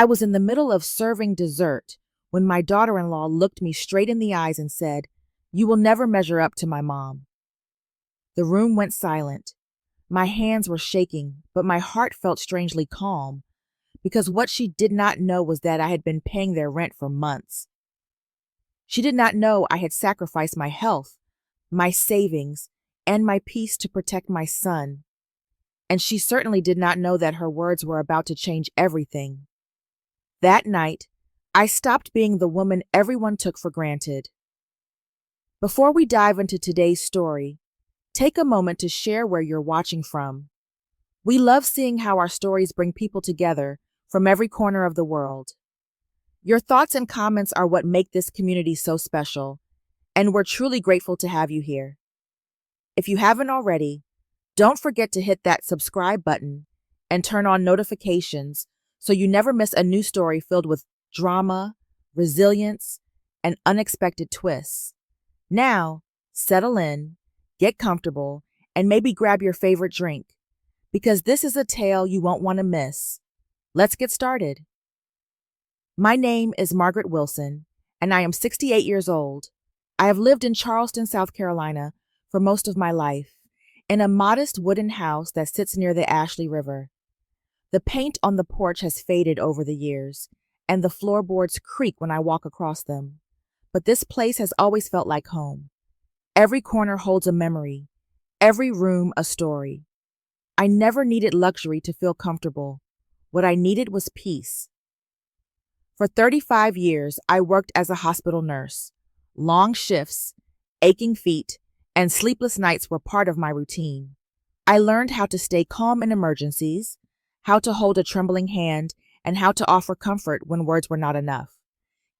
I was in the middle of serving dessert when my daughter-in-law looked me straight in the eyes and said, "You will never measure up to my mom." The room went silent. My hands were shaking, but my heart felt strangely calm, because what she did not know was that I had been paying their rent for months. She did not know I had sacrificed my health, my savings, and my peace to protect my son. And she certainly did not know that her words were about to change everything. That night, I stopped being the woman everyone took for granted. Before we dive into today's story, take a moment to share where you're watching from. We love seeing how our stories bring people together from every corner of the world. Your thoughts and comments are what make this community so special, and we're truly grateful to have you here. If you haven't already, don't forget to hit that subscribe button and turn on notifications so you never miss a new story filled with drama, resilience, and unexpected twists. Now, settle in, get comfortable, and maybe grab your favorite drink, because this is a tale you won't want to miss. Let's get started. My name is Margaret Wilson, and I am 68 years old. I have lived in Charleston, South Carolina, for most of my life, in a modest wooden house that sits near the Ashley River. The paint on the porch has faded over the years, and the floorboards creak when I walk across them. But this place has always felt like home. Every corner holds a memory, every room a story. I never needed luxury to feel comfortable. What I needed was peace. For 35 years, I worked as a hospital nurse. Long shifts, aching feet, and sleepless nights were part of my routine. I learned how to stay calm in emergencies, how to hold a trembling hand, and how to offer comfort when words were not enough.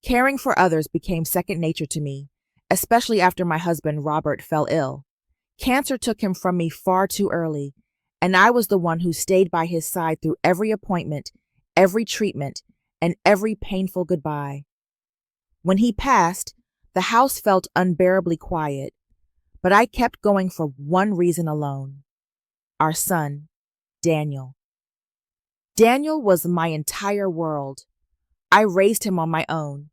Caring for others became second nature to me, especially after my husband, Robert, fell ill. Cancer took him from me far too early, and I was the one who stayed by his side through every appointment, every treatment, and every painful goodbye. When he passed, the house felt unbearably quiet, but I kept going for one reason alone: our son, Daniel. Daniel was my entire world. I raised him on my own,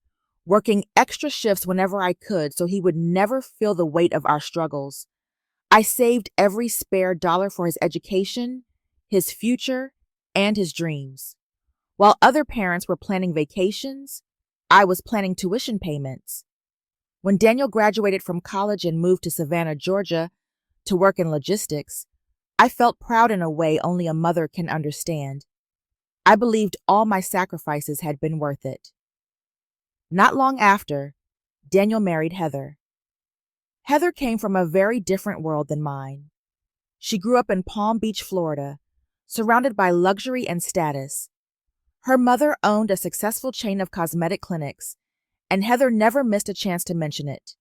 working extra shifts whenever I could so he would never feel the weight of our struggles. I saved every spare dollar for his education, his future, and his dreams. While other parents were planning vacations, I was planning tuition payments. When Daniel graduated from college and moved to Savannah, Georgia, to work in logistics, I felt proud in a way only a mother can understand. I believed all my sacrifices had been worth it. Not long after, Daniel married Heather. Heather came from a very different world than mine. She grew up in Palm Beach, Florida, surrounded by luxury and status. Her mother owned a successful chain of cosmetic clinics, and Heather never missed a chance to mention it.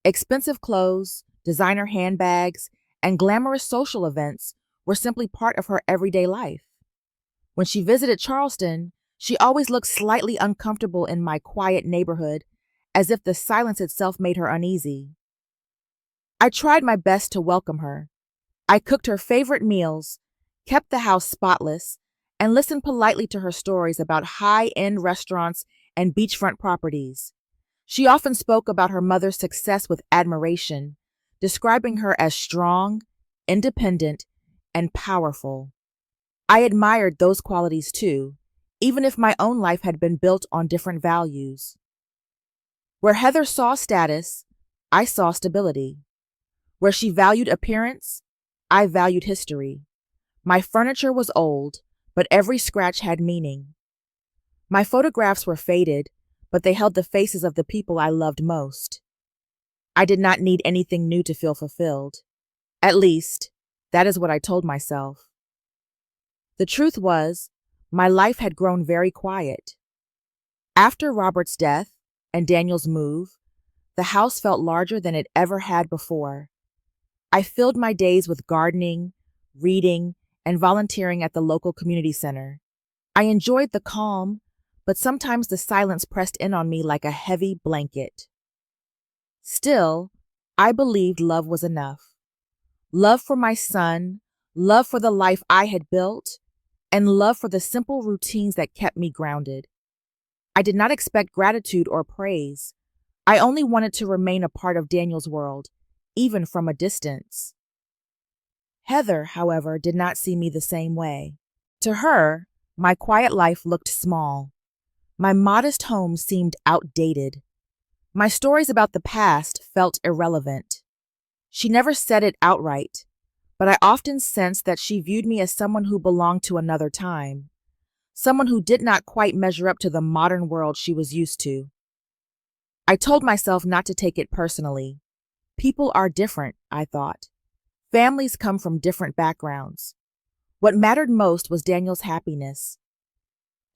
Expensive clothes, designer handbags, and glamorous social events were simply part of her everyday life. When she visited Charleston, she always looked slightly uncomfortable in my quiet neighborhood, as if the silence itself made her uneasy. I tried my best to welcome her. I cooked her favorite meals, kept the house spotless, and listened politely to her stories about high-end restaurants and beachfront properties. She often spoke about her mother's success with admiration, describing her as strong, independent, and powerful. I admired those qualities too, even if my own life had been built on different values. Where Heather saw status, I saw stability. Where she valued appearance, I valued history. My furniture was old, but every scratch had meaning. My photographs were faded, but they held the faces of the people I loved most. I did not need anything new to feel fulfilled. At least, that is what I told myself. The truth was, my life had grown very quiet. After Robert's death and Daniel's move, the house felt larger than it ever had before. I filled my days with gardening, reading, and volunteering at the local community center. I enjoyed the calm, but sometimes the silence pressed in on me like a heavy blanket. Still, I believed love was enough. Love for my son, love for the life I had built, and love for the simple routines that kept me grounded. I did not expect gratitude or praise. I only wanted to remain a part of Daniel's world, even from a distance. Heather, however, did not see me the same way. To her, my quiet life looked small. My modest home seemed outdated. My stories about the past felt irrelevant. She never said it outright, but I often sensed that she viewed me as someone who belonged to another time, someone who did not quite measure up to the modern world she was used to. I told myself not to take it personally. People are different, I thought. Families come from different backgrounds. What mattered most was Daniel's happiness.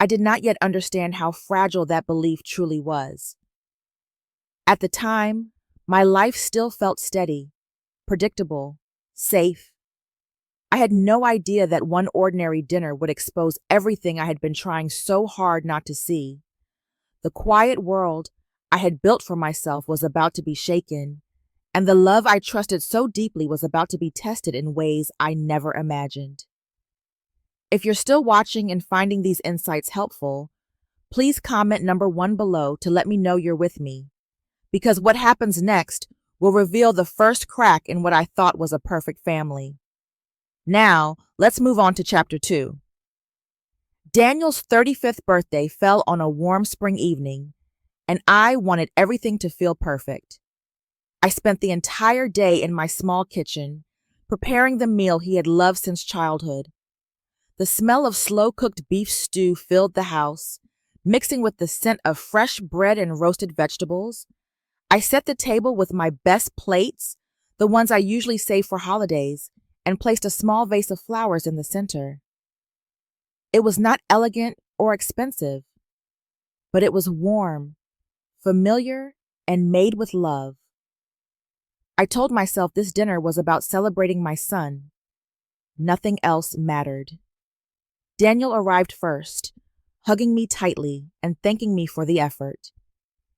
I did not yet understand how fragile that belief truly was. At the time, my life still felt steady, predictable, safe. I had no idea that one ordinary dinner would expose everything I had been trying so hard not to see. The quiet world I had built for myself was about to be shaken, and the love I trusted so deeply was about to be tested in ways I never imagined. If you're still watching and finding these insights helpful, please comment number 1 below to let me know you're with me, because what happens next will reveal the first crack in what I thought was a perfect family. Now, let's move on to chapter 2. Daniel's 35th birthday fell on a warm spring evening, and I wanted everything to feel perfect. I spent the entire day in my small kitchen, preparing the meal he had loved since childhood. The smell of slow-cooked beef stew filled the house, mixing with the scent of fresh bread and roasted vegetables. I set the table with my best plates, the ones I usually save for holidays, and placed a small vase of flowers in the center. It was not elegant or expensive, but it was warm, familiar, and made with love. I told myself this dinner was about celebrating my son. Nothing else mattered. Daniel arrived first, hugging me tightly and thanking me for the effort.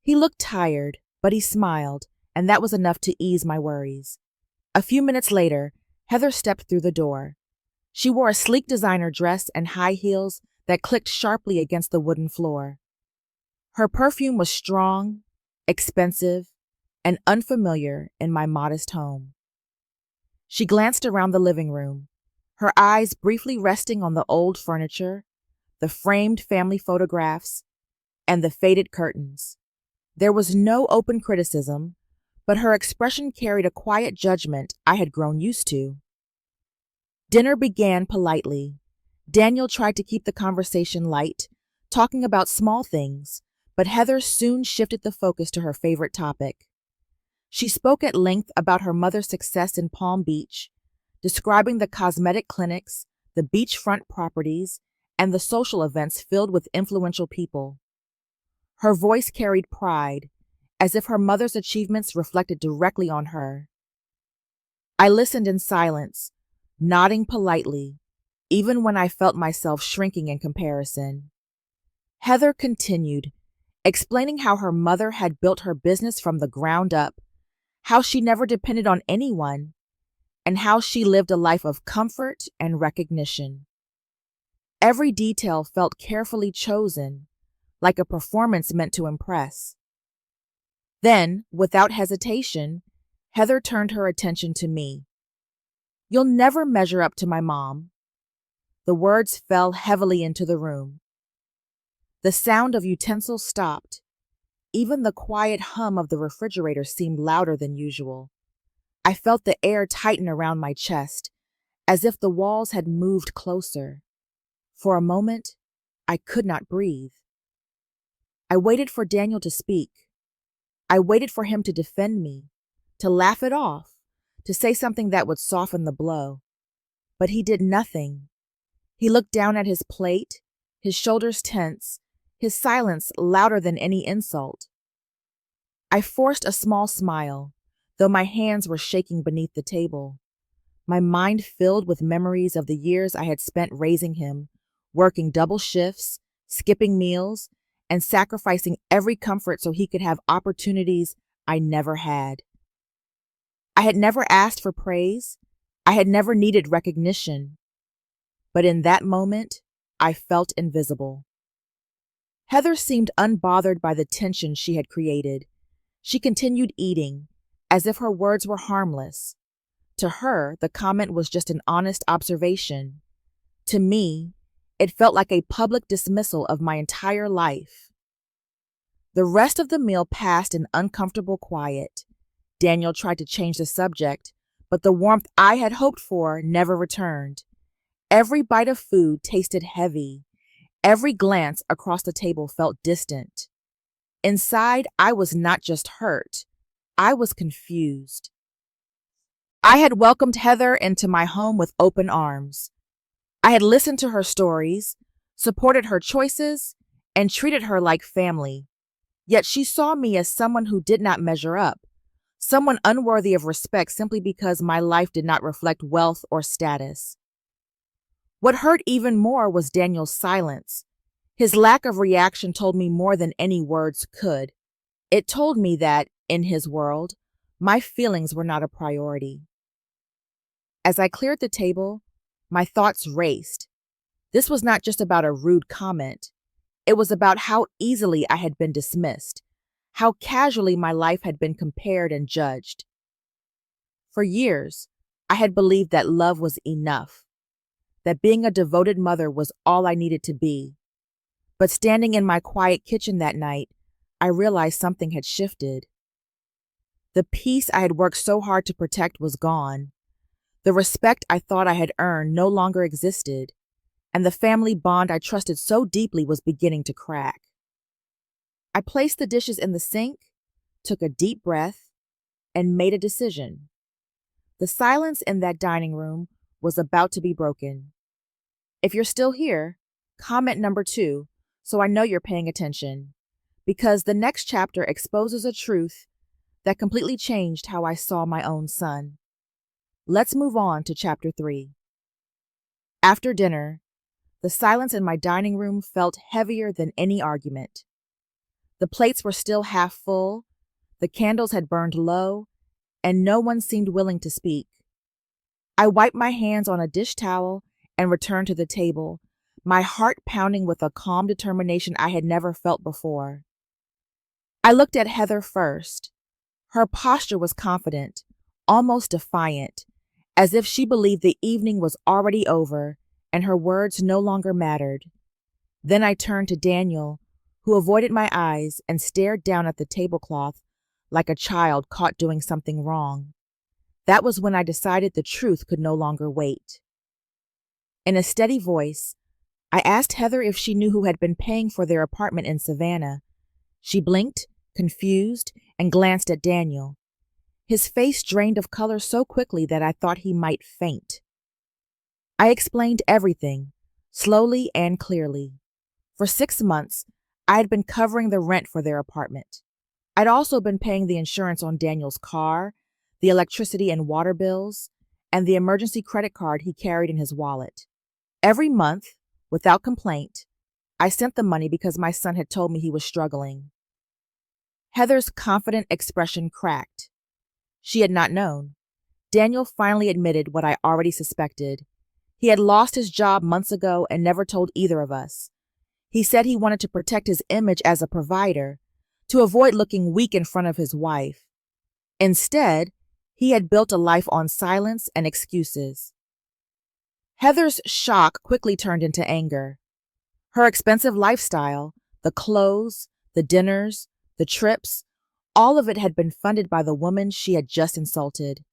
He looked tired, but he smiled, and that was enough to ease my worries. A few minutes later, Heather stepped through the door. She wore a sleek designer dress and high heels that clicked sharply against the wooden floor. Her perfume was strong, expensive, and unfamiliar in my modest home. She glanced around the living room, her eyes briefly resting on the old furniture, the framed family photographs, and the faded curtains. There was no open criticism, but her expression carried a quiet judgment I had grown used to. Dinner began politely. Daniel tried to keep the conversation light, talking about small things, but Heather soon shifted the focus to her favorite topic. She spoke at length about her mother's success in Palm Beach, describing the cosmetic clinics, the beachfront properties, and the social events filled with influential people. Her voice carried pride, as if her mother's achievements reflected directly on her. I listened in silence, nodding politely, even when I felt myself shrinking in comparison. Heather continued, explaining how her mother had built her business from the ground up, how she never depended on anyone, and how she lived a life of comfort and recognition. Every detail felt carefully chosen, like a performance meant to impress. Then, without hesitation, Heather turned her attention to me. "You'll never measure up to my mom." The words fell heavily into the room. The sound of utensils stopped. Even the quiet hum of the refrigerator seemed louder than usual. I felt the air tighten around my chest, as if the walls had moved closer. For a moment, I could not breathe. I waited for Daniel to speak. I waited for him to defend me, to laugh it off, to say something that would soften the blow. But he did nothing. He looked down at his plate, his shoulders tense, his silence louder than any insult. I forced a small smile, though my hands were shaking beneath the table. My mind filled with memories of the years I had spent raising him, working double shifts, skipping meals, and sacrificing every comfort so he could have opportunities I never had. I had never asked for praise. I had never needed recognition. But in that moment, I felt invisible. Heather seemed unbothered by the tension she had created. She continued eating, as if her words were harmless. To her, the comment was just an honest observation. To me, it felt like a public dismissal of my entire life. The rest of the meal passed in uncomfortable quiet. Daniel tried to change the subject, but the warmth I had hoped for never returned. Every bite of food tasted heavy. Every glance across the table felt distant. Inside, I was not just hurt, I was confused. I had welcomed Heather into my home with open arms. I had listened to her stories, supported her choices, and treated her like family. Yet she saw me as someone who did not measure up, someone unworthy of respect simply because my life did not reflect wealth or status. What hurt even more was Daniel's silence. His lack of reaction told me more than any words could. It told me that, in his world, my feelings were not a priority. As I cleared the table, my thoughts raced. This was not just about a rude comment. It was about how easily I had been dismissed, how casually my life had been compared and judged. For years, I had believed that love was enough, that being a devoted mother was all I needed to be. But standing in my quiet kitchen that night, I realized something had shifted. The peace I had worked so hard to protect was gone. The respect I thought I had earned no longer existed, and the family bond I trusted so deeply was beginning to crack. I placed the dishes in the sink, took a deep breath, and made a decision. The silence in that dining room was about to be broken. If you're still here, comment number 2, so I know you're paying attention, because the next chapter exposes a truth that completely changed how I saw my own son. Let's move on to chapter 3. After dinner, the silence in my dining room felt heavier than any argument. The plates were still half full, the candles had burned low, and no one seemed willing to speak. I wiped my hands on a dish towel and returned to the table, my heart pounding with a calm determination I had never felt before. I looked at Heather first. Her posture was confident, almost defiant, as if she believed the evening was already over and her words no longer mattered. Then I turned to Daniel, who avoided my eyes and stared down at the tablecloth like a child caught doing something wrong. That was when I decided the truth could no longer wait. In a steady voice, I asked Heather if she knew who had been paying for their apartment in Savannah. She blinked, confused, and glanced at Daniel. His face drained of color so quickly that I thought he might faint. I explained everything, slowly and clearly. For 6 months, I had been covering the rent for their apartment. I'd also been paying the insurance on Daniel's car, the electricity and water bills, and the emergency credit card he carried in his wallet. Every month, without complaint, I sent the money because my son had told me he was struggling. Heather's confident expression cracked. She had not known. Daniel finally admitted what I already suspected. He had lost his job months ago and never told either of us. He said he wanted to protect his image as a provider, to avoid looking weak in front of his wife. Instead, he had built a life on silence and excuses. Heather's shock quickly turned into anger. Her expensive lifestyle, the clothes, the dinners, the trips, all of it had been funded by the woman she had just insulted.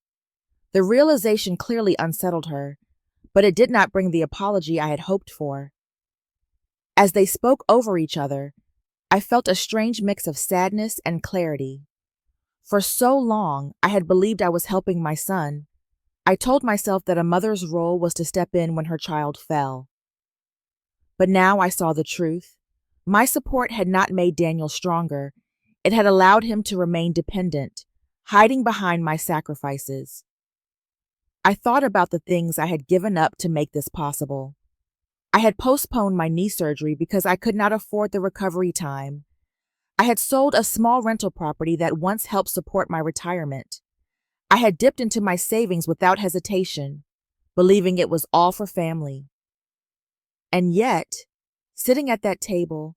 The realization clearly unsettled her, but it did not bring the apology I had hoped for. As they spoke over each other, I felt a strange mix of sadness and clarity. For so long, I had believed I was helping my son. I told myself that a mother's role was to step in when her child fell. But now I saw the truth. My support had not made Daniel stronger. It had allowed him to remain dependent, hiding behind my sacrifices. I thought about the things I had given up to make this possible. I had postponed my knee surgery because I could not afford the recovery time. I had sold a small rental property that once helped support my retirement. I had dipped into my savings without hesitation, believing it was all for family. And yet, sitting at that table,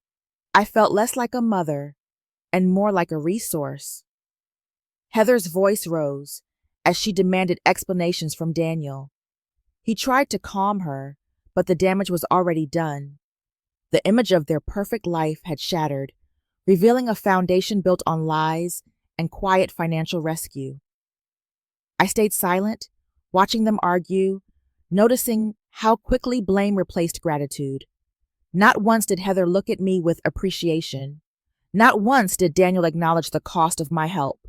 I felt less like a mother and more like a resource. Heather's voice rose as she demanded explanations from Daniel. He tried to calm her, but the damage was already done. The image of their perfect life had shattered, revealing a foundation built on lies and quiet financial rescue. I stayed silent, watching them argue, noticing how quickly blame replaced gratitude. Not once did Heather look at me with appreciation. Not once did Daniel acknowledge the cost of my help.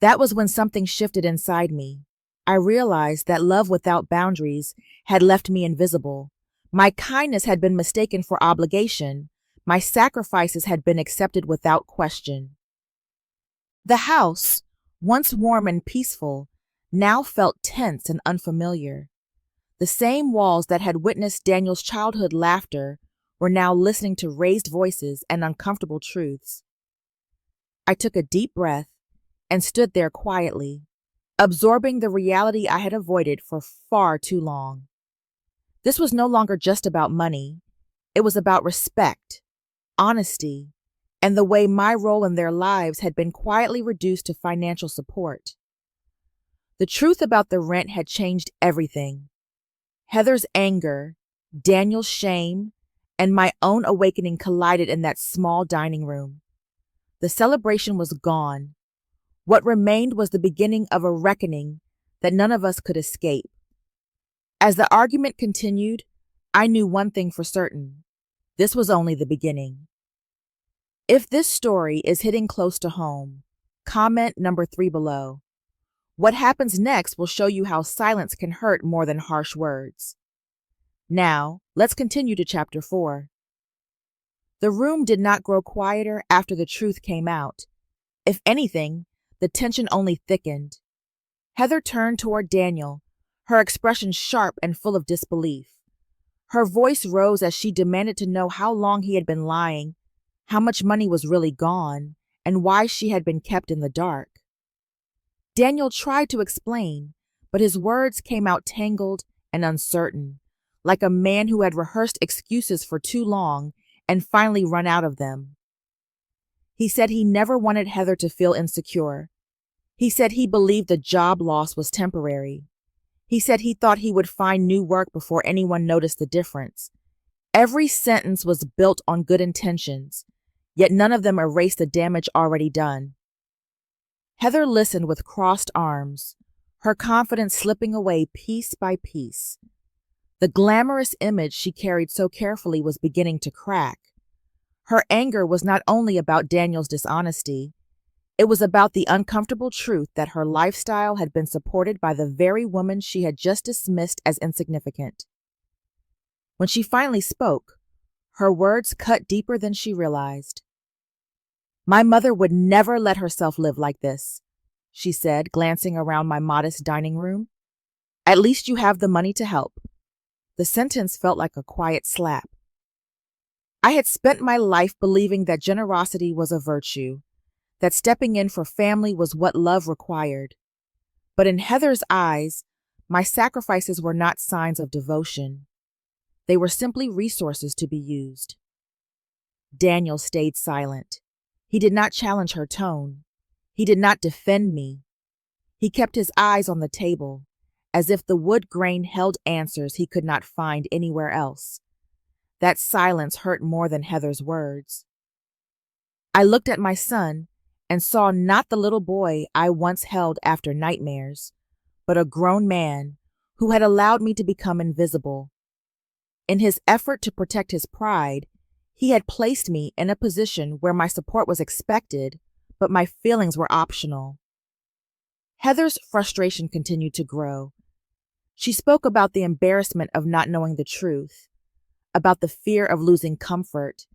That was when something shifted inside me. I realized that love without boundaries had left me invisible. My kindness had been mistaken for obligation. My sacrifices had been accepted without question. The house, once warm and peaceful, now felt tense and unfamiliar. The same walls that had witnessed Daniel's childhood laughter were now listening to raised voices and uncomfortable truths. I took a deep breath and stood there quietly, absorbing the reality I had avoided for far too long. This was no longer just about money. It was about respect, honesty, and the way my role in their lives had been quietly reduced to financial support. The truth about the rent had changed everything. Heather's anger, Daniel's shame, and my own awakening collided in that small dining room. The celebration was gone. What remained was the beginning of a reckoning that none of us could escape. As the argument continued, I knew one thing for certain. This was only the beginning. If this story is hitting close to home, comment number 3 below. What happens next will show you how silence can hurt more than harsh words. Now, let's continue to chapter 4. The room did not grow quieter after the truth came out. If anything, the tension only thickened. Heather turned toward Daniel, her expression sharp and full of disbelief. Her voice rose as she demanded to know how long he had been lying, how much money was really gone, and why she had been kept in the dark. Daniel tried to explain, but his words came out tangled and uncertain, like a man who had rehearsed excuses for too long and finally run out of them. He said he never wanted Heather to feel insecure. He said he believed the job loss was temporary. He said he thought he would find new work before anyone noticed the difference. Every sentence was built on good intentions, yet none of them erased the damage already done. Heather listened with crossed arms, her confidence slipping away piece by piece. The glamorous image she carried so carefully was beginning to crack. Her anger was not only about Daniel's dishonesty, it was about the uncomfortable truth that her lifestyle had been supported by the very woman she had just dismissed as insignificant. When she finally spoke, her words cut deeper than she realized. "My mother would never let herself live like this," she said, glancing around my modest dining room. "At least you have the money to help." The sentence felt like a quiet slap. I had spent my life believing that generosity was a virtue, that stepping in for family was what love required. But in Heather's eyes, my sacrifices were not signs of devotion. They were simply resources to be used. Daniel stayed silent. He did not challenge her tone. He did not defend me. He kept his eyes on the table, as if the wood grain held answers he could not find anywhere else. That silence hurt more than Heather's words. I looked at my son and saw not the little boy I once held after nightmares, but a grown man who had allowed me to become invisible. In his effort to protect his pride, he had placed me in a position where my support was expected, but my feelings were optional. Heather's frustration continued to grow. She spoke about the embarrassment of not knowing the truth, about the fear of losing comfort,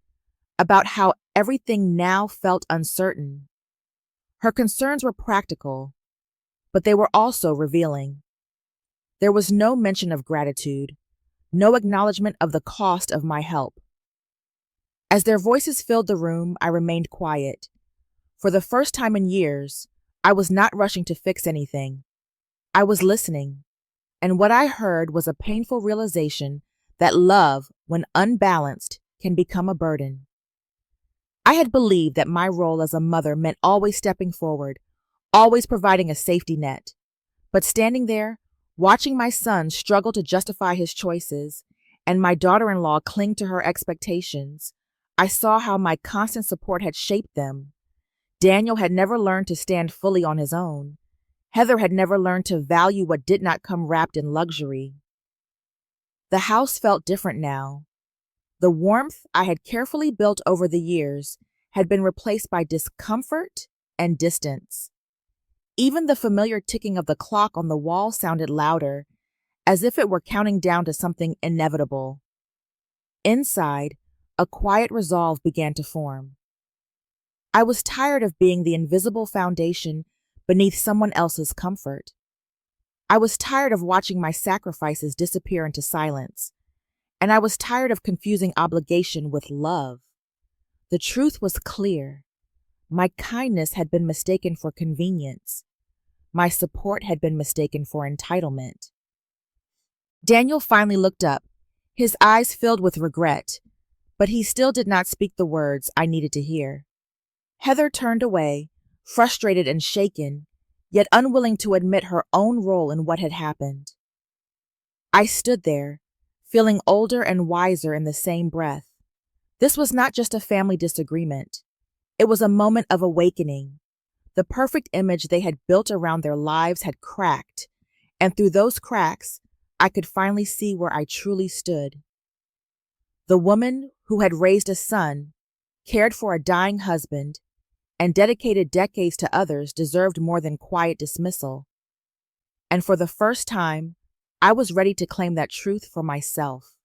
about how everything now felt uncertain. Her concerns were practical, but they were also revealing. There was no mention of gratitude, no acknowledgement of the cost of my help. As their voices filled the room, I remained quiet. For the first time in years, I was not rushing to fix anything. I was listening, and what I heard was a painful realization that love, when unbalanced, can become a burden. I had believed that my role as a mother meant always stepping forward, always providing a safety net. But standing there, watching my son struggle to justify his choices, and my daughter-in-law cling to her expectations, I saw how my constant support had shaped them. Daniel had never learned to stand fully on his own. Heather had never learned to value what did not come wrapped in luxury. The house felt different now. The warmth I had carefully built over the years had been replaced by discomfort and distance. Even the familiar ticking of the clock on the wall sounded louder, as if it were counting down to something inevitable. Inside, a quiet resolve began to form. I was tired of being the invisible foundation beneath someone else's comfort. I was tired of watching my sacrifices disappear into silence, and I was tired of confusing obligation with love. The truth was clear. My kindness had been mistaken for convenience. My support had been mistaken for entitlement. Daniel finally looked up, his eyes filled with regret, but he still did not speak the words I needed to hear. Heather turned away, frustrated and shaken, yet unwilling to admit her own role in what had happened. I stood there, feeling older and wiser in the same breath. This was not just a family disagreement. It was a moment of awakening. The perfect image they had built around their lives had cracked, and through those cracks, I could finally see where I truly stood. The woman who had raised a son, cared for a dying husband, and dedicated decades to others deserved more than quiet dismissal. And for the first time, I was ready to claim that truth for myself.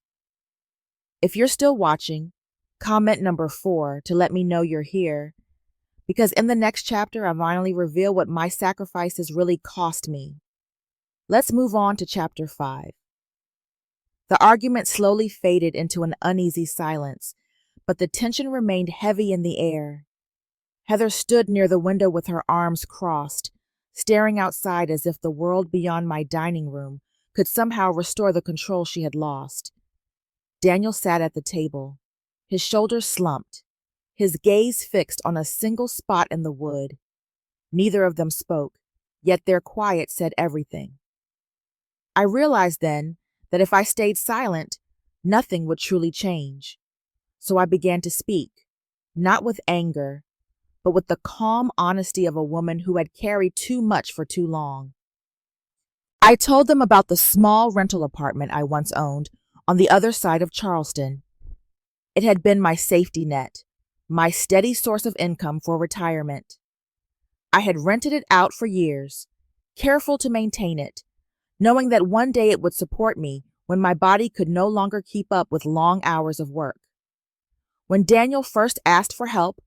If you're still watching, comment number 4 to let me know you're here, because in the next chapter, I finally reveal what my sacrifices really cost me. Let's move on to chapter 5. The argument slowly faded into an uneasy silence, but the tension remained heavy in the air. Heather stood near the window with her arms crossed, staring outside as if the world beyond my dining room could somehow restore the control she had lost. Daniel sat at the table, his shoulders slumped, his gaze fixed on a single spot in the wood. Neither of them spoke, yet their quiet said everything. I realized then that if I stayed silent, nothing would truly change. So I began to speak, not with anger, but with the calm honesty of a woman who had carried too much for too long. I told them about the small rental apartment I once owned on the other side of Charleston. It had been my safety net, my steady source of income for retirement. I had rented it out for years, careful to maintain it, knowing that one day it would support me when my body could no longer keep up with long hours of work. When Daniel first asked for help,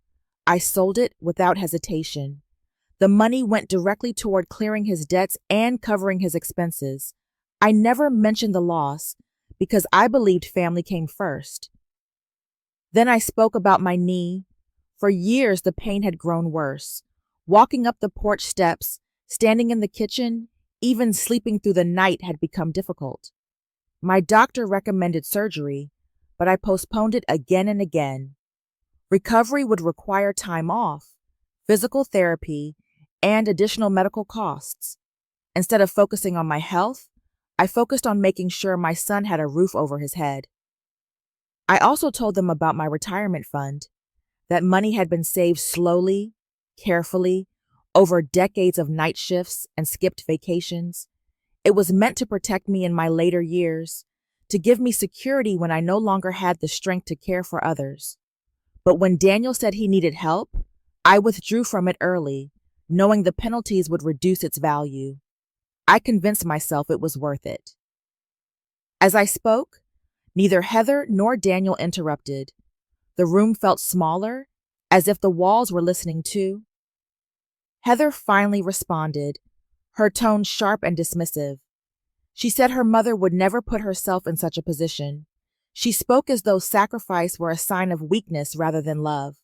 I sold it without hesitation. The money went directly toward clearing his debts and covering his expenses. I never mentioned the loss because I believed family came first. Then I spoke about my knee. For years, the pain had grown worse. Walking up the porch steps, standing in the kitchen, even sleeping through the night had become difficult. My doctor recommended surgery, but I postponed it again and again. Recovery would require time off, physical therapy, and additional medical costs. Instead of focusing on my health, I focused on making sure my son had a roof over his head. I also told them about my retirement fund. That money had been saved slowly, carefully, over decades of night shifts and skipped vacations. It was meant to protect me in my later years, to give me security when I no longer had the strength to care for others. But when Daniel said he needed help, I withdrew from it early, knowing the penalties would reduce its value. I convinced myself it was worth it. As I spoke, neither Heather nor Daniel interrupted. The room felt smaller, as if the walls were listening too. Heather finally responded, her tone sharp and dismissive. She said her mother would never put herself in such a position. She spoke as though sacrifice were a sign of weakness rather than love.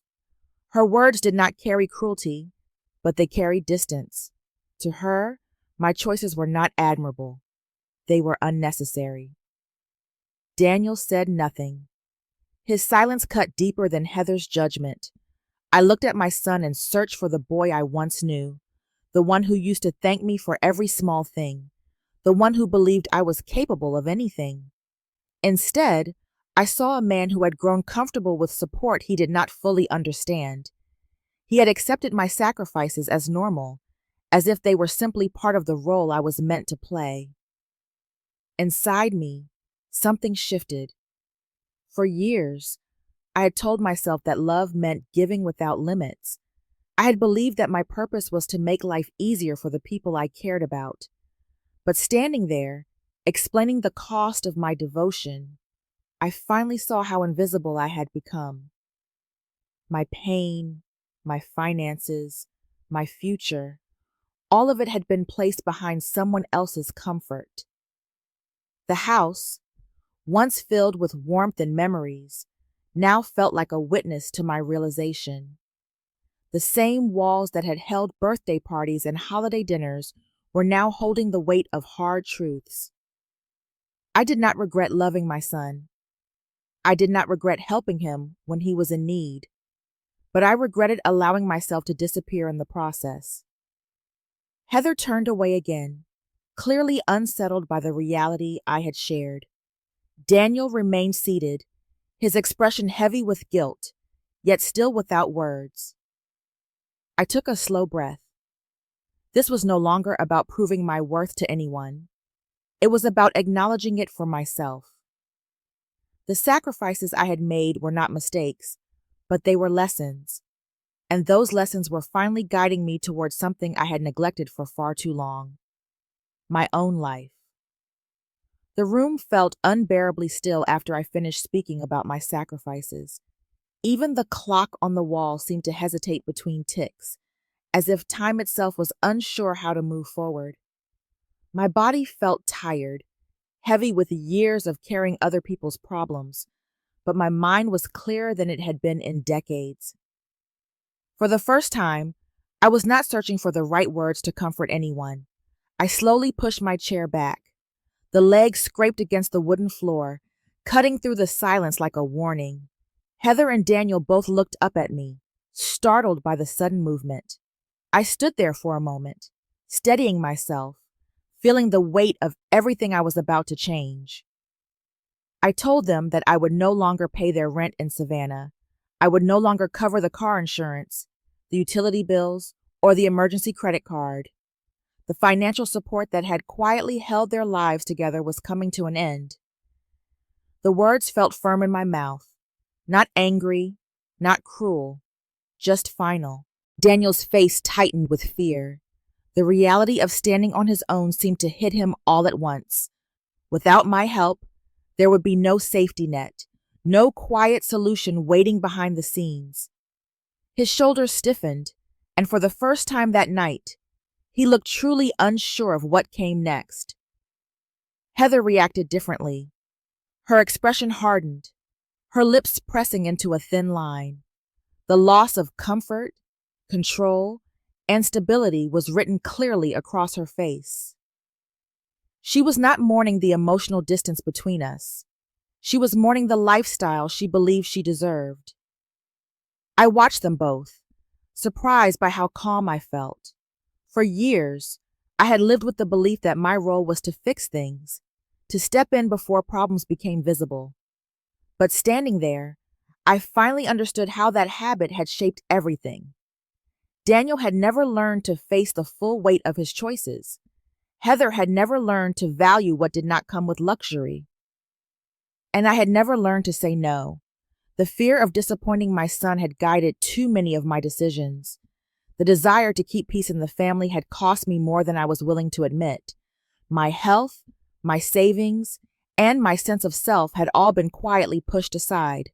Her words did not carry cruelty, but they carried distance. To her, my choices were not admirable. They were unnecessary. Daniel said nothing. His silence cut deeper than Heather's judgment, I looked at my son and searched for the boy I once knew, the one who used to thank me for every small thing, the one who believed I was capable of anything. Instead, I saw a man who had grown comfortable with support he did not fully understand. He had accepted my sacrifices as normal, as if they were simply part of the role I was meant to play. Inside me, something shifted. For years, I had told myself that love meant giving without limits. I had believed that my purpose was to make life easier for the people I cared about. But standing there, explaining the cost of my devotion, I finally saw how invisible I had become. My pain, my finances, my future, all of it had been placed behind someone else's comfort. The house, once filled with warmth and memories, now felt like a witness to my realization. The same walls that had held birthday parties and holiday dinners were now holding the weight of hard truths. I did not regret loving my son. I did not regret helping him when he was in need, but I regretted allowing myself to disappear in the process. Heather turned away again, clearly unsettled by the reality I had shared. Daniel remained seated, his expression heavy with guilt, yet still without words. I took a slow breath. This was no longer about proving my worth to anyone. It was about acknowledging it for myself. The sacrifices I had made were not mistakes, but they were lessons, and those lessons were finally guiding me towards something I had neglected for far too long: my own life. The room felt unbearably still after I finished speaking about my sacrifices. Even the clock on the wall seemed to hesitate between ticks, as if time itself was unsure how to move forward. My body felt tired, heavy with years of carrying other people's problems, but my mind was clearer than it had been in decades. For the first time, I was not searching for the right words to comfort anyone. I slowly pushed my chair back. The legs scraped against the wooden floor, cutting through the silence like a warning. Heather and Daniel both looked up at me, startled by the sudden movement. I stood there for a moment, steadying myself, feeling the weight of everything I was about to change. I told them that I would no longer pay their rent in Savannah. I would no longer cover the car insurance, the utility bills, or the emergency credit card. The financial support that had quietly held their lives together was coming to an end. The words felt firm in my mouth, not angry, not cruel, just final. Daniel's face tightened with fear. The reality of standing on his own seemed to hit him all at once. Without my help, there would be no safety net, no quiet solution waiting behind the scenes. His shoulders stiffened, and for the first time that night, he looked truly unsure of what came next. Heather reacted differently. Her expression hardened, her lips pressing into a thin line. The loss of comfort, control, and stability was written clearly across her face. She was not mourning the emotional distance between us. She was mourning the lifestyle she believed she deserved. I watched them both, surprised by how calm I felt. For years, I had lived with the belief that my role was to fix things, to step in before problems became visible. But standing there, I finally understood how that habit had shaped everything. Daniel had never learned to face the full weight of his choices. Heather had never learned to value what did not come with luxury. And I had never learned to say no. The fear of disappointing my son had guided too many of my decisions. The desire to keep peace in the family had cost me more than I was willing to admit. My health, my savings, and my sense of self had all been quietly pushed aside.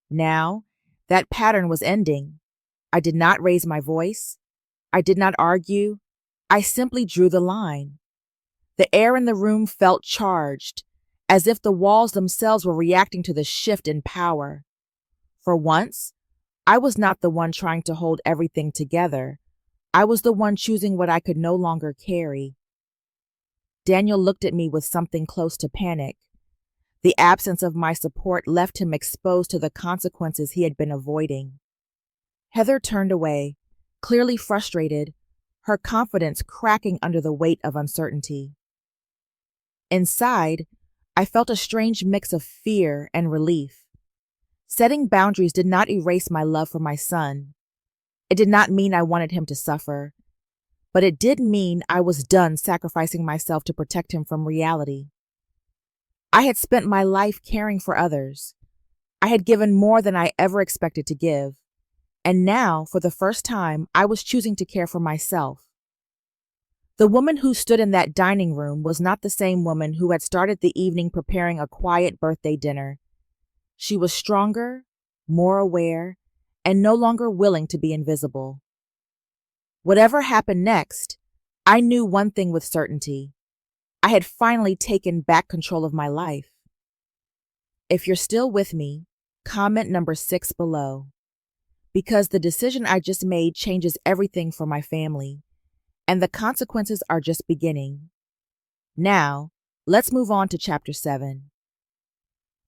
Now, that pattern was ending. I did not raise my voice. I did not argue. I simply drew the line. The air in the room felt charged, as if the walls themselves were reacting to the shift in power. For once, I was not the one trying to hold everything together. I was the one choosing what I could no longer carry. Daniel looked at me with something close to panic. The absence of my support left him exposed to the consequences he had been avoiding. Heather turned away, clearly frustrated, her confidence cracking under the weight of uncertainty. Inside, I felt a strange mix of fear and relief. Setting boundaries did not erase my love for my son. It did not mean I wanted him to suffer, but it did mean I was done sacrificing myself to protect him from reality. I had spent my life caring for others. I had given more than I ever expected to give. And now, for the first time, I was choosing to care for myself. The woman who stood in that dining room was not the same woman who had started the evening preparing a quiet birthday dinner. She was stronger, more aware, and no longer willing to be invisible. Whatever happened next, I knew one thing with certainty. I had finally taken back control of my life. If you're still with me, comment number 6 below. Because the decision I just made changes everything for my family, and the consequences are just beginning. Now, let's move on to chapter 7.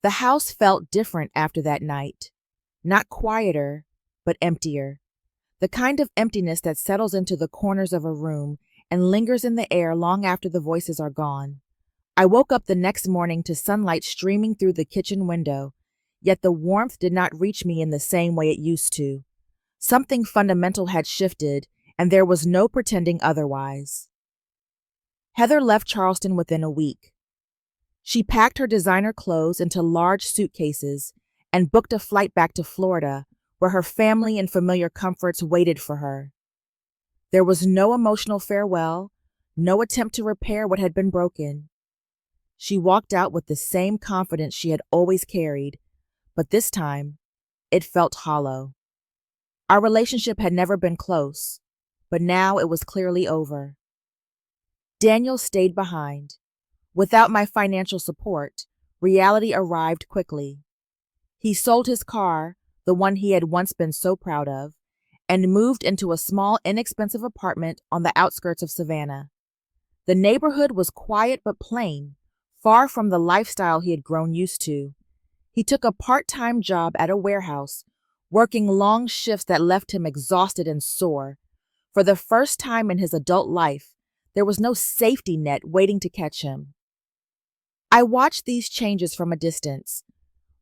The house felt different after that night. Not quieter, but emptier. The kind of emptiness that settles into the corners of a room and lingers in the air long after the voices are gone. I woke up the next morning to sunlight streaming through the kitchen window, yet the warmth did not reach me in the same way it used to. Something fundamental had shifted, and there was no pretending otherwise. Heather left Charleston within a week. She packed her designer clothes into large suitcases and booked a flight back to Florida, where her family and familiar comforts waited for her. There was no emotional farewell, no attempt to repair what had been broken. She walked out with the same confidence she had always carried, but this time, it felt hollow. Our relationship had never been close, but now it was clearly over. Daniel stayed behind. Without my financial support, reality arrived quickly. He sold his car, the one he had once been so proud of, and moved into a small, inexpensive apartment on the outskirts of Savannah. The neighborhood was quiet but plain, far from the lifestyle he had grown used to. He took a part-time job at a warehouse, working long shifts that left him exhausted and sore. For the first time in his adult life, there was no safety net waiting to catch him. I watched these changes from a distance.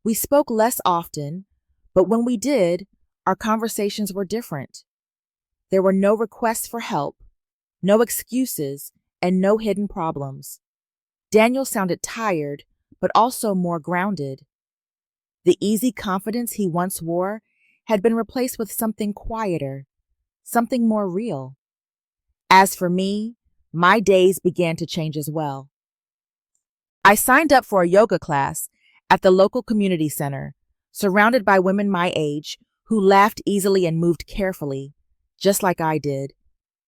We spoke less often, but when we did, our conversations were different. There were no requests for help, no excuses, and no hidden problems. Daniel sounded tired, but also more grounded. The easy confidence he once wore had been replaced with something quieter, something more real. As for me, my days began to change as well. I signed up for a yoga class at the local community center, surrounded by women my age who laughed easily and moved carefully, just like I did.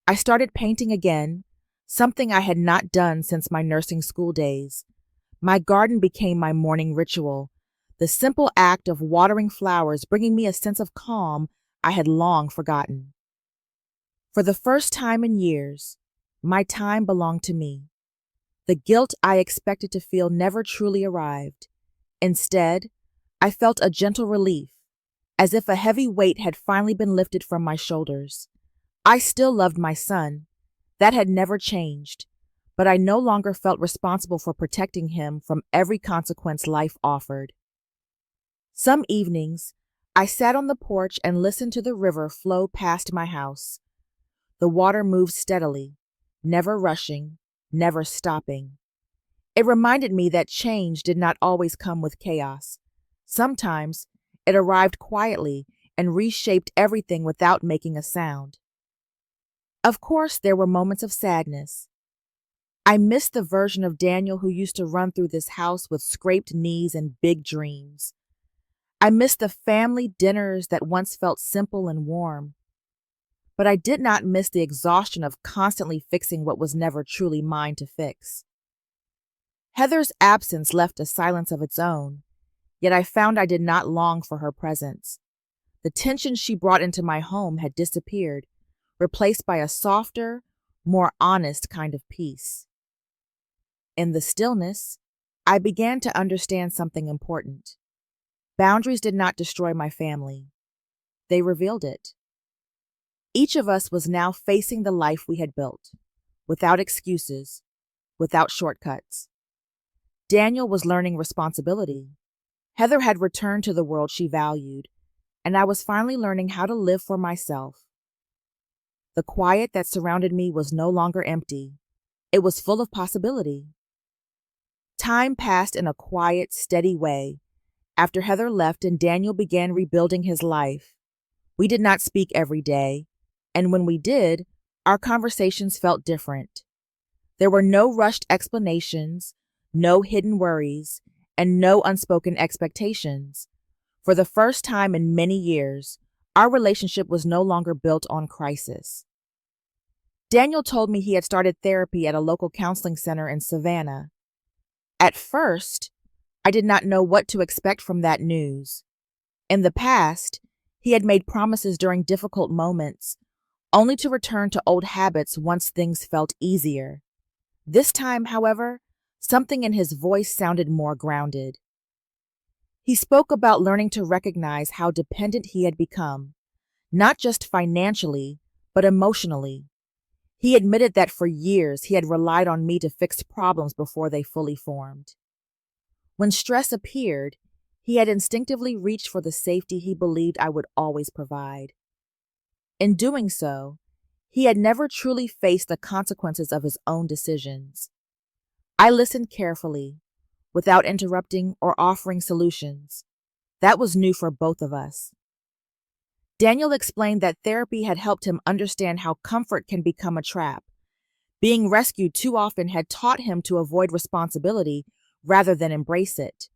I started painting again, something I had not done since my nursing school days. My garden became my morning ritual, the simple act of watering flowers bringing me a sense of calm I had long forgotten. For the first time in years, my time belonged to me. The guilt I expected to feel never truly arrived. Instead, I felt a gentle relief, as if a heavy weight had finally been lifted from my shoulders. I still loved my son. That had never changed, but I no longer felt responsible for protecting him from every consequence life offered. Some evenings, I sat on the porch and listened to the river flow past my house. The water moved steadily, never rushing, never stopping. It reminded me that change did not always come with chaos. Sometimes it arrived quietly and reshaped everything without making a sound. Of course, there were moments of sadness. I missed the version of Daniel who used to run through this house with scraped knees and big dreams. I missed the family dinners that once felt simple and warm. But I did not miss the exhaustion of constantly fixing what was never truly mine to fix. Heather's absence left a silence of its own, yet I found I did not long for her presence. The tension she brought into my home had disappeared, replaced by a softer, more honest kind of peace. In the stillness, I began to understand something important. Boundaries did not destroy my family. They revealed it. Each of us was now facing the life we had built, without excuses, without shortcuts. Daniel was learning responsibility. Heather had returned to the world she valued, and I was finally learning how to live for myself. The quiet that surrounded me was no longer empty. It was full of possibility. Time passed in a quiet, steady way. After Heather left and Daniel began rebuilding his life, we did not speak every day, and when we did, our conversations felt different. There were no rushed explanations, no hidden worries, and no unspoken expectations. For the first time in many years, our relationship was no longer built on crisis. Daniel told me he had started therapy at a local counseling center in Savannah. At first, I did not know what to expect from that news. In the past, he had made promises during difficult moments, only to return to old habits once things felt easier. This time, however, something in his voice sounded more grounded. He spoke about learning to recognize how dependent he had become, not just financially, but emotionally. He admitted that for years he had relied on me to fix problems before they fully formed. When stress appeared, he had instinctively reached for the safety he believed I would always provide. In doing so, he had never truly faced the consequences of his own decisions. I listened carefully, without interrupting or offering solutions. That was new for both of us. Daniel explained that therapy had helped him understand how comfort can become a trap. Being rescued too often had taught him to avoid responsibility rather than embrace it.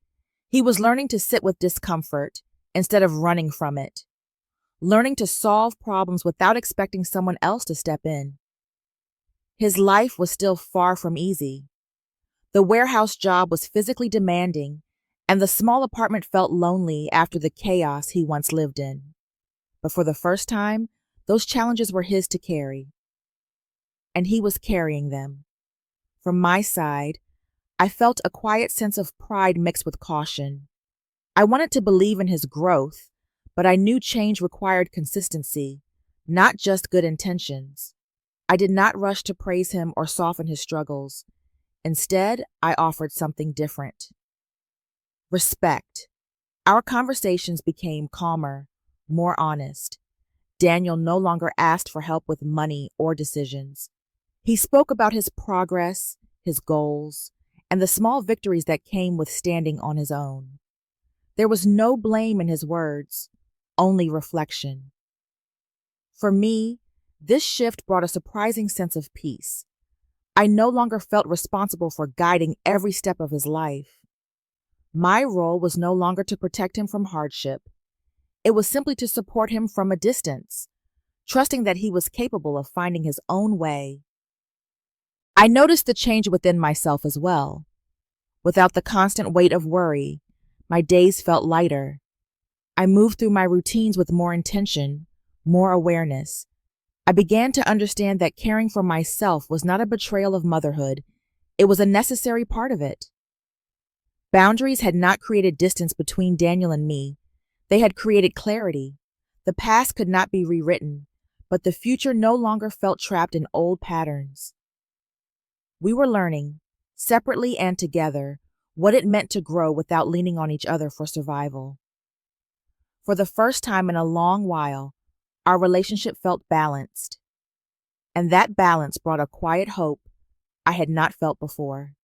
He was learning to sit with discomfort instead of running from it, learning to solve problems without expecting someone else to step in. His life was still far from easy. The warehouse job was physically demanding, and the small apartment felt lonely after the chaos he once lived in. But for the first time, those challenges were his to carry. And he was carrying them. From my side, I felt a quiet sense of pride mixed with caution. I wanted to believe in his growth, but I knew change required consistency, not just good intentions. I did not rush to praise him or soften his struggles. Instead, I offered something different. Respect. Our conversations became calmer, more honest. Daniel no longer asked for help with money or decisions. He spoke about his progress, his goals, and the small victories that came with standing on his own. There was no blame in his words, only reflection. For me, this shift brought a surprising sense of peace. I no longer felt responsible for guiding every step of his life. My role was no longer to protect him from hardship. It was simply to support him from a distance, trusting that he was capable of finding his own way. I noticed the change within myself as well. Without the constant weight of worry, my days felt lighter. I moved through my routines with more intention, more awareness. I began to understand that caring for myself was not a betrayal of motherhood. It was a necessary part of it. Boundaries had not created distance between Daniel and me. They had created clarity. The past could not be rewritten, but the future no longer felt trapped in old patterns. We were learning, separately and together, what it meant to grow without leaning on each other for survival. For the first time in a long while, our relationship felt balanced, and that balance brought a quiet hope I had not felt before.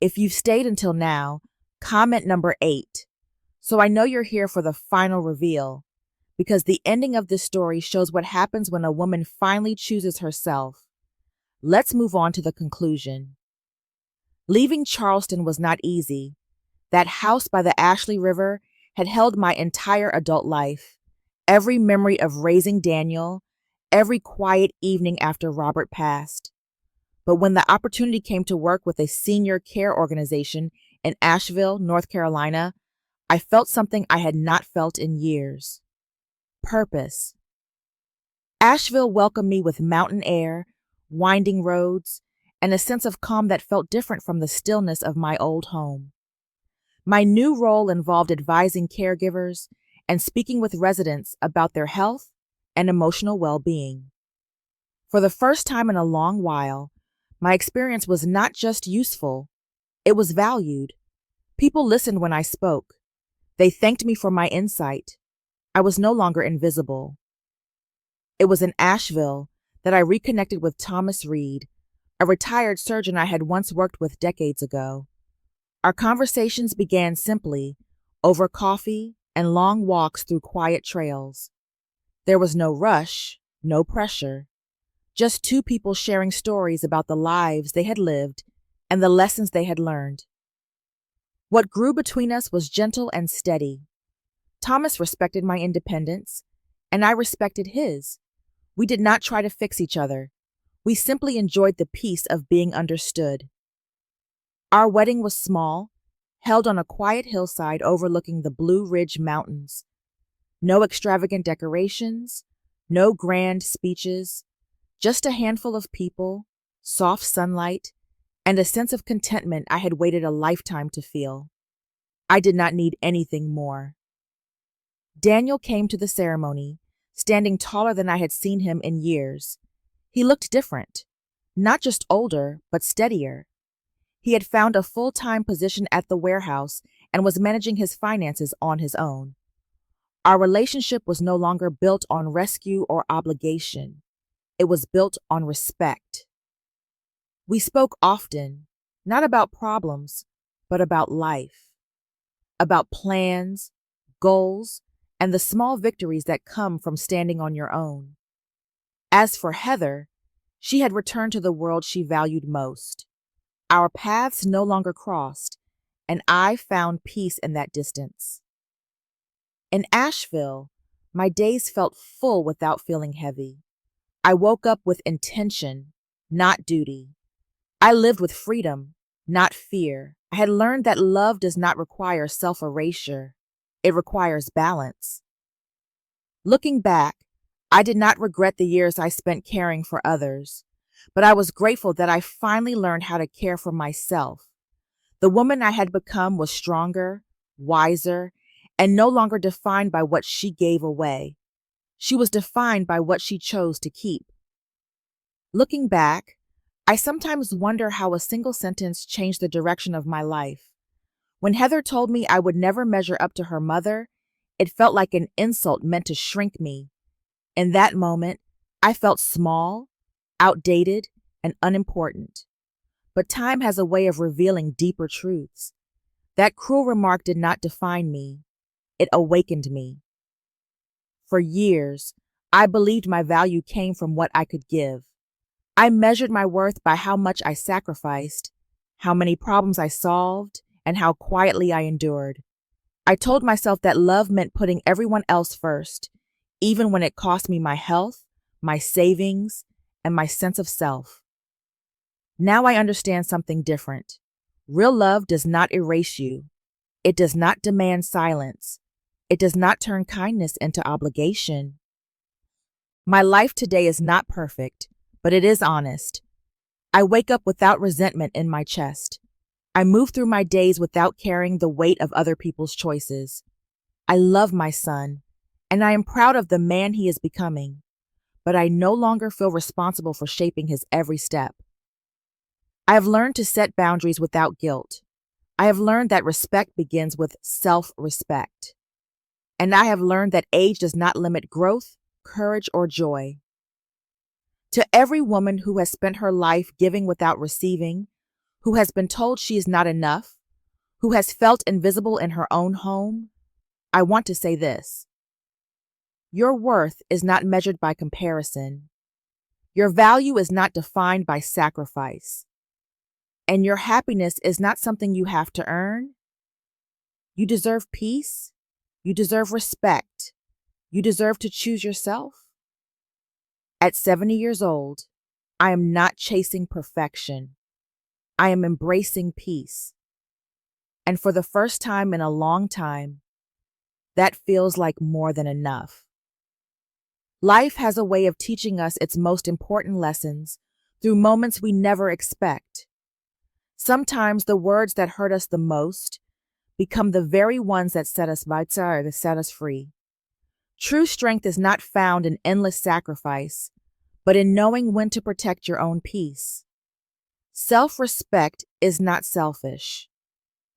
If you've stayed until now, comment number 8, so I know you're here for the final reveal, because the ending of this story shows what happens when a woman finally chooses herself. Let's move on to the conclusion. Leaving Charleston was not easy. That house by the Ashley River had held my entire adult life, every memory of raising Daniel, every quiet evening after Robert passed. But when the opportunity came to work with a senior care organization in Asheville, North Carolina, I felt something I had not felt in years. Purpose. Asheville welcomed me with mountain air, winding roads, and a sense of calm that felt different from the stillness of my old home. My new role involved advising caregivers and speaking with residents about their health and emotional well-being. For the first time in a long while, my experience was not just useful, it was valued. People listened when I spoke. They thanked me for my insight. I was no longer invisible. It was in Asheville that I reconnected with Thomas Reed, a retired surgeon I had once worked with decades ago. Our conversations began simply, over coffee and long walks through quiet trails. There was no rush, no pressure, just two people sharing stories about the lives they had lived and the lessons they had learned. What grew between us was gentle and steady. Thomas respected my independence, and I respected his. We did not try to fix each other. We simply enjoyed the peace of being understood. Our wedding was small, held on a quiet hillside overlooking the Blue Ridge Mountains. No extravagant decorations, no grand speeches, just a handful of people, soft sunlight, and a sense of contentment I had waited a lifetime to feel. I did not need anything more. Daniel came to the ceremony, standing taller than I had seen him in years. He looked different, not just older, but steadier. He had found a full-time position at the warehouse and was managing his finances on his own. Our relationship was no longer built on rescue or obligation. It was built on respect. We spoke often, not about problems, but about life, about plans, goals, and the small victories that come from standing on your own. As for Heather, she had returned to the world she valued most. Our paths no longer crossed, and I found peace in that distance. In Asheville, my days felt full without feeling heavy. I woke up with intention, not duty. I lived with freedom, not fear. I had learned that love does not require self-erasure. It requires balance. Looking back, I did not regret the years I spent caring for others, but I was grateful that I finally learned how to care for myself. The woman I had become was stronger, wiser, and no longer defined by what she gave away. She was defined by what she chose to keep. Looking back, I sometimes wonder how a single sentence changed the direction of my life. When Heather told me I would never measure up to her mother, it felt like an insult meant to shrink me. In that moment, I felt small, outdated, and unimportant. But time has a way of revealing deeper truths. That cruel remark did not define me. It awakened me. For years, I believed my value came from what I could give. I measured my worth by how much I sacrificed, how many problems I solved, and how quietly I endured. I told myself that love meant putting everyone else first, even when it cost me my health, my savings, and my sense of self. Now I understand something different. Real love does not erase you. It does not demand silence. It does not turn kindness into obligation. My life today is not perfect, but it is honest. I wake up without resentment in my chest. I move through my days without carrying the weight of other people's choices. I love my son, and I am proud of the man he is becoming, but I no longer feel responsible for shaping his every step. I have learned to set boundaries without guilt. I have learned that respect begins with self-respect. And I have learned that age does not limit growth, courage, or joy. To every woman who has spent her life giving without receiving, who has been told she is not enough, who has felt invisible in her own home, I want to say this. Your worth is not measured by comparison. Your value is not defined by sacrifice. And your happiness is not something you have to earn. You deserve peace. You deserve respect. You deserve to choose yourself. At 70 years old, I am not chasing perfection. I am embracing peace. And for the first time in a long time, that feels like more than enough. Life has a way of teaching us its most important lessons through moments we never expect. Sometimes the words that hurt us the most become the very ones that set us free. True strength is not found in endless sacrifice, but in knowing when to protect your own peace. Self-respect is not selfish.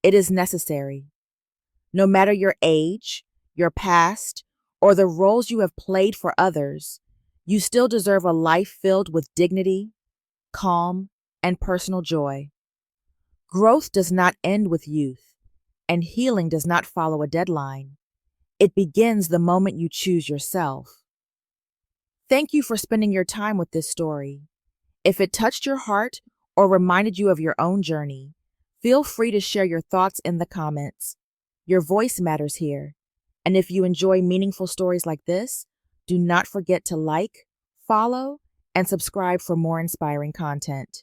It is necessary. No matter your age, your past, or the roles you have played for others, you still deserve a life filled with dignity, calm, and personal joy. Growth does not end with youth, and healing does not follow a deadline. It begins the moment you choose yourself. Thank you for spending your time with this story. If it touched your heart or reminded you of your own journey, feel free to share your thoughts in the comments. Your voice matters here. And if you enjoy meaningful stories like this, do not forget to like, follow, and subscribe for more inspiring content.